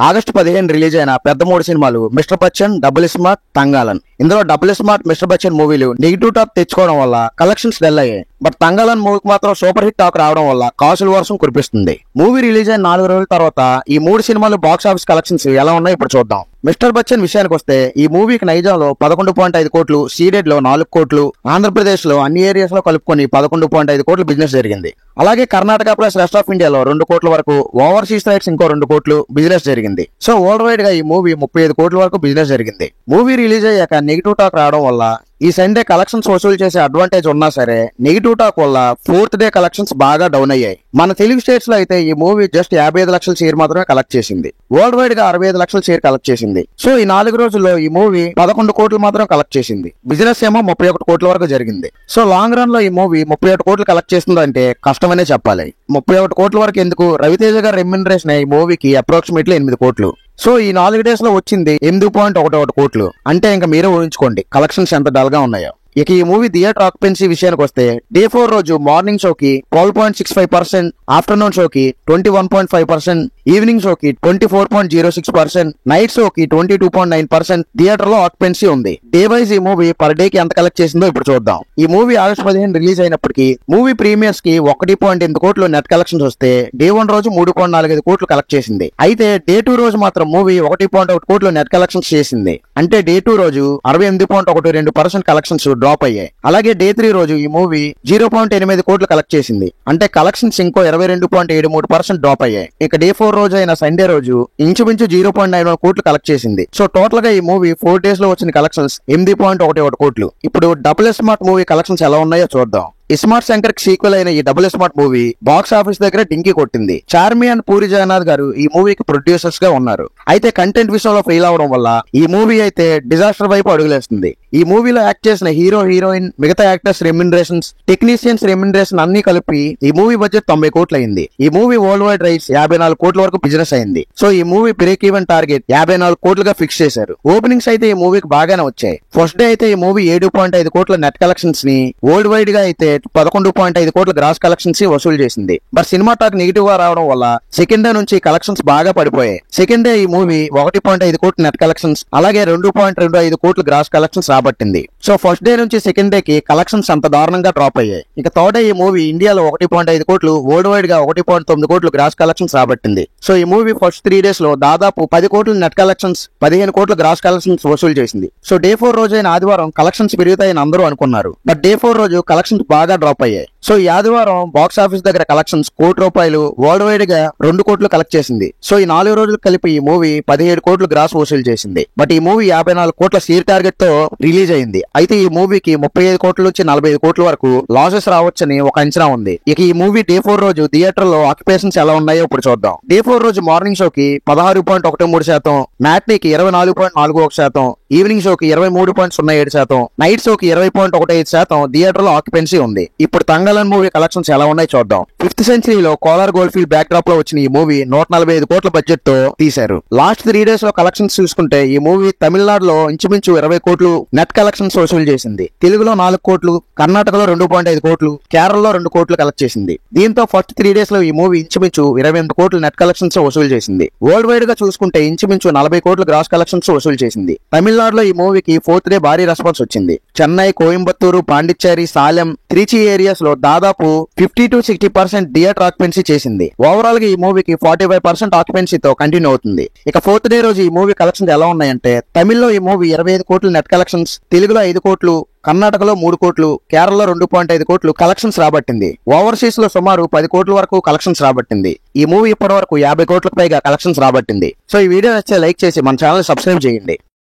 August 15 release అయిన పెద్ద 3 సినిమాలు మిస్టర్ బచ్చన్, డబుల్ స్మార్ట్, తంగాలన్. ఇందులో డబుల్ స్మార్ట్, మిస్టర్ బచ్చన్ మూవీలు నెగిటివ్ టాక్ తెచ్చుకోవడం వల్ల కలెక్షన్స్ డల్ అయ్యాయి. బట్ తంగాలన్ మూవీకి మాత్రం సూపర్ హిట్ టాక్ రావడం వల్ల కాసుల వర్షం కురిపిస్తుంది. మూవీ రిలీజ్ అయిన 4 రోజుల తర్వాత ఈ 3 సినిమాలు బాక్స్ ఆఫీస్ కలెక్షన్స్ ఎలా ఉన్నాయో ఇప్పుడు చూద్దాం. మిస్టర్ బచ్చన్ విషయానికి వస్తే ఈ మూవీకి నైజాంలో 11.5 కోట్లు, సీడెడ్ లో 4 కోట్లు, ఆంధ్రప్రదేశ్ లో అన్ని ఏరియాస్ లో కలుపుకొని 11.5 కోట్లు బిజినెస్ జరిగింది. అలాగే కర్ణాటక ప్లస్ రెస్ట్ ఆఫ్ ఇండియాలో 2 కోట్ల వరకు, ఓవర్సీస్ రైట్స్ ఇంకో 2 కోట్లు బిజినెస్ జరిగింది. సో వరల్డ్ వైడ్ గా ఈ మూవీ 35 కోట్ల వరకు బిజినెస్ జరిగింది. మూవీ రిలీజ్ అయ్యాక నెగిటివ్ టాక్ రావడం వల్ల ఈ సండే కలెక్షన్స్ వసూలు చేసే అడ్వాంటేజ్ ఉన్నా సరే నెగిటివ్ టాక్ వల్ల 4th డే కలెక్షన్స్ బాగా డౌన్ అయ్యాయి. మన తెలుగు స్టేట్స్ లో అయితే ఈ మూవీ జస్ట్ 55 లక్షల షేర్ మాత్రమే కలెక్ట్ చేసింది. వరల్డ్ వైడ్ గా 65 లక్షల షేర్ కలెక్ట్ చేసింది. సో ఈ 4 రోజుల్లో ఈ మూవీ 11 కోట్లు మాత్రం కలెక్ట్ చేసింది. బిజినెస్ ఏమో 31 కోట్ల వరకు జరిగింది. సో లాంగ్ రన్ లో ఈ మూవీ 31 కోట్లు కలెక్ట్ చేస్తుందంటే కష్టమనే చెప్పాలి. 31 కోట్ల వరకు ఎందుకు, రవితేజ గారి రెమ్యునరేషన్ ఈ మూవీకి అప్రాక్సిమేట్లీ 8 కోట్లు. సో ఈ 4 డేస్ లో వచ్చింది 8.11 కోట్లు. అంటే ఇంకా మీరే ఊహించుకోండి కలెక్షన్స్ ఎంత డల్ గా ఉన్నాయో. ఇక ఈ మూవీ థియేటర్ ఆక్యుపెన్సీ విషయానికి వస్తే డే 4 రోజు మార్నింగ్ షోకి 12.65%, ఆఫ్టర్నూన్ షోకి 21.5%, ఈవినింగ్ షోకి 24.06%, నైట్ షోకి 22.9% థియేటర్ లో ఆక్యుపెన్సీ ఉంది. డే వైజ్ ఈ మూవీ పర్ డే కి ఎంత కలెక్ట్ చేసిందో ఇప్పుడు చూద్దాం. ఈ మూవీ ఆగస్టు 15 రిలీజ్ అయినప్పటికీ మూవీ ప్రీమియర్స్ కి 1.8 కోట్లు నెట్ కలెక్షన్స్ వస్తే డే 1 రోజు 3.45 కోట్లు కలెక్ట్ చేసింది. అయితే డే 2 రోజు మాత్రం మూవీ 1.1 కోట్లు నెట్ కలెక్షన్స్ చేసింది. అంటే డే 2 రోజు 68.12% కలెక్షన్స్ డ్రాప్ అయ్యాయి. అలాగే డే 3 రోజు ఈ మూవీ 0.8 కోట్లు కలెక్ట్ చేసింది. అంటే కలెక్షన్స్ ఇంకో 22.73% డ్రాప్ అయ్యాయి. ఇక డే 4 రోజు అయిన సండే రోజు ఇంచుమించు 0.91 కోట్లు కలెక్ట్ చేసింది. సో టోటల్ గా ఈ మూవీ 4 డేస్ లో వచ్చిన కలెక్షన్స్ 8.11 కోట్లు. ఇప్పుడు డబుల్ స్మార్ట్ మూవీ కలెక్షన్స్ ఎలా ఉన్నాయో చూద్దాం. ఇస్మార్ట్ శంకర్ కి సీక్వెల్ అయిన ఈ double smart movie box office దగ్గర డింకి కొట్టింది. చార్మి అండ్ పూరి జగన్నాథ్ గారు ఈ మూవీకి ప్రొడ్యూసర్స్ గా ఉన్నారు. అయితే కంటెంట్ విషయంలో ఫెయిల్ అవడం వల్ల ఈ మూవీ అయితే డిజాస్టర్ వైపు అడుగులేస్తుంది. ఈ మూవీలో యాక్ట్ చేసిన హీరో, హీరోయిన్, మిగతా యాక్టర్స్ రెమ్యునరేషన్స్, టెక్నీషియన్స్ రెమ్యునరేషన్ అన్ని కలిపి ఈ మూవీ బడ్జెట్ 90 కోట్లు అయింది. ఈ మూవీ వరల్డ్ వైడ్ రైట్స్ 54 కోట్ల వరకు బిజినెస్ అయింది. సో ఈ మూవీ బ్రేక్ ఈవెన్ టార్గెట్ 54 కోట్లుగా ఫిక్స్ చేశారు. ఓపెనింగ్స్ అయితే ఈ మూవీకి బాగానే వచ్చాయి. ఫస్ట్ డే అయితే ఈ మూవీ 7.5 కోట్ల నెట్ కలెక్షన్స్ ని, వరల్డ్ వైడ్ గా అయితే 11.5 కోట్ల గ్రాస్ కలెక్షన్స్ వసూలు చేసింది. బట్ సినిమా టాక్ నెగిటివ్ గా రావడం వల్ల సెకండ్ డే నుంచి కలెక్షన్స్ బాగా పడిపోయాయి. సెకండ్ డే ఈ మూవీ 1.5 కోట్ల నెట్ కలెక్షన్స్, అలాగే 2.25 కోట్ల గ్రాస్ కలెక్షన్స్ రాబట్టింది. సో ఫస్ట్ డే నుంచి సెకండ్ డే కి కలెక్షన్స్ అంత దారుణంగా డ్రాప్ అయ్యాయి. ఇక థర్డ్ డే ఈ మూవీ ఇండియాలో 1.5 కోట్లు, వరల్డ్ వైడ్ గా 1.9 కోట్లు గ్రాస్ కలెక్షన్స్ రాబట్టింది. సో ఈ మూవీ ఫస్ట్ 3 డేస్ లో దాదాపు 10 కోట్ల నెట్ కలెక్షన్స్, 15 కోట్ల గ్రాస్ కలెక్షన్స్ వసూలు చేసింది. సో డే 4 రోజు అయిన ఆదివారం కలెక్షన్స్ పెరుగుతాయని అందరూ అనుకున్నారు. బట్ డే 4 రోజు కలెక్షన్స్ బాగా డ్రాప్ అయ్యాయి. సో ఈ ఆదివారం బాక్స్ ఆఫీస్ దగ్గర కలెక్షన్స్ ₹1 వరల్డ్ వైడ్ గా 2 కోట్లు కలెక్ట్ చేసింది. సో ఈ 4 రోజులు కలిపి ఈ మూవీ 17 కోట్లు గ్రాస్ వసూలు చేసింది. బట్ ఈ మూవీ 54 కోట్ల షేర్ టార్గెట్ తో రిలీజ్ అయింది. అయితే ఈ మూవీకి 35 కోట్ల నుంచి 45 కోట్ల వరకు లాసెస్ రావచ్చని ఒక అంచనా ఉంది. ఇక ఈ మూవీ డే 4 రోజు థియేటర్ లో ఆక్యుపేషన్స్ ఎలా ఉన్నాయో ఇప్పుడు చూద్దాం. డే 4 రోజు మార్నింగ్ షోకి 16.13%, మ్యాట్నీకి 24.41%, ఈవినింగ్ షోకి 23.07%, నైట్ షోకి 20.15% థియేటర్ లో ఆక్యుపెన్సీ ఉంది. ఇప్పుడు తంగాలన్ మూవీ కలెక్షన్స్ ఎలా ఉన్నాయో చూద్దాం. 5th సెంచరీలో Kolar gold field backdrop లో వచ్చిన ఈ మూవీ 145 కోట్ల బడ్జెట్ తో తీశారు. లాస్ట్ 3 డేస్ లో కలెక్షన్స్ చూసుకుంటే ఈ మూవీ తమిళనాడులో ఇంచుమించు 20 కోట్లు నెట్ కలెక్షన్స్ వసూలు చేసింది. తెలుగులో 4 కోట్లు, కర్ణాటకలో 2.5 కోట్లు, కేరళలో 2 కోట్లు కలెక్ట్ చేసింది. దీంతో ఫస్ట్ 3 డేస్ లో ఈ మూవీ ఇంచుమించు 28 కోట్లు నెట్ కలెక్షన్స్ వసూలు చేసింది. వరల్డ్ వైడ్ గా చూసుకుంటే ఇంచుమించు 40 కోట్లు గ్రాస్ కలెక్షన్స్ వసూలు చేసింది. తమిళనాడులో ఈ మూవీకి 4th డే భారీ రెస్పాన్స్ వచ్చింది. చెన్నై, కోయంబత్తూరు, పాండిచ్చేరి, సాలెం, త్రిచి ఏరియాస్ లో దాదాపు 50-60% థియేటర్ ఆక్యుపెన్సీ చేసింది. ఓవరాల్ గా ఈ మూవీకి 45% ఆక్యుపెన్సీతో కంటిన్యూ అవుతుంది. ఇక 4th డే రోజు ఈ మూవీ కలెక్షన్స్ ఎలా ఉన్నాయంటే తమిళ్లో ఈ మూవీ 25 కోట్లు నెట్ కలెక్షన్స్, తెలుగులో 5 కోట్లు, కర్ణాటకలో 3 కోట్లు, కేరళలో 2.5 కోట్లు కలెక్షన్స్ రాబట్టింది. ఓవర్సీస్ లో సుమారు 10 కోట్ల వరకు కలెక్షన్స్ రాబట్టింది. ఈ మూవీ ఇప్పటి వరకు 50 కోట్లకు పైగా కలెక్షన్స్ రాబట్టింది. సో ఈ వీడియో నచ్చితే లైక్ చేసి మన ఛానల్ సబ్స్క్రైబ్ చేయండి.